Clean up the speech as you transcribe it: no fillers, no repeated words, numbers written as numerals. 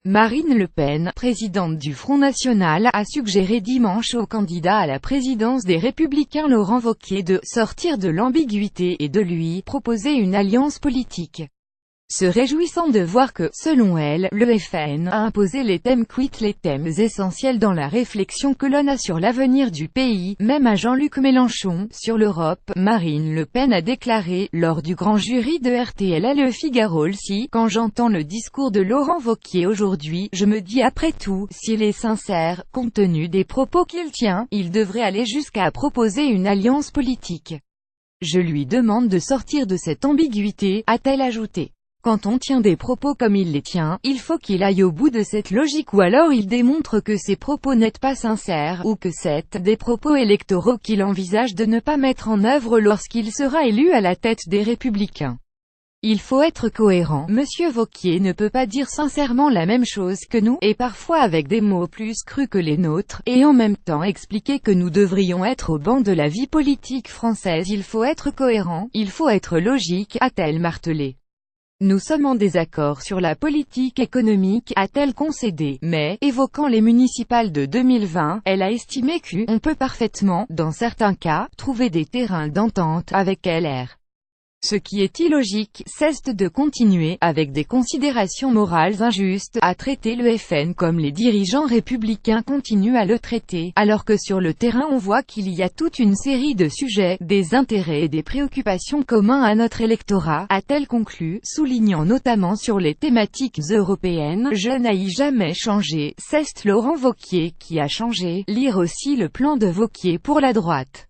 Marine Le Pen, présidente du Front National, a suggéré dimanche au candidat à la présidence des Républicains Laurent Wauquiez de « sortir de l'ambiguïté » et de lui « proposer une alliance politique ». Se réjouissant de voir que, selon elle, le FN a imposé les thèmes les thèmes essentiels dans la réflexion que l'on a sur l'avenir du pays, même à Jean-Luc Mélenchon, sur l'Europe, Marine Le Pen a déclaré, lors du grand jury de RTL à Le Figaro le quand j'entends le discours de Laurent Wauquiez aujourd'hui, je me dis après tout, s'il est sincère, compte tenu des propos qu'il tient, il devrait aller jusqu'à proposer une alliance politique. Je lui demande de sortir de cette ambiguïté, a-t-elle ajouté. Quand on tient des propos comme il les tient, il faut qu'il aille au bout de cette logique ou alors il démontre que ses propos n'étaient pas sincères, ou que c'est des propos électoraux qu'il envisage de ne pas mettre en œuvre lorsqu'il sera élu à la tête des Républicains. Il faut être cohérent, Monsieur Wauquiez ne peut pas dire sincèrement la même chose que nous, et parfois avec des mots plus crus que les nôtres, et en même temps expliquer que nous devrions être au banc de la vie politique française. Il faut être cohérent, il faut être logique, a-t-elle martelé. Nous sommes en désaccord sur la politique économique, a-t-elle concédé, mais, évoquant les municipales de 2020, elle a estimé qu'on peut parfaitement, dans certains cas, trouver des terrains d'entente avec LR. Ce qui est illogique, c'est de continuer, avec des considérations morales injustes, à traiter le FN comme les dirigeants républicains continuent à le traiter, alors que sur le terrain on voit qu'il y a toute une série de sujets, des intérêts et des préoccupations communs à notre électorat, a-t-elle conclu, soulignant notamment sur les thématiques européennes, je n'ai jamais changé, c'est Laurent Wauquiez qui a changé, lire aussi le plan de Wauquiez pour la droite.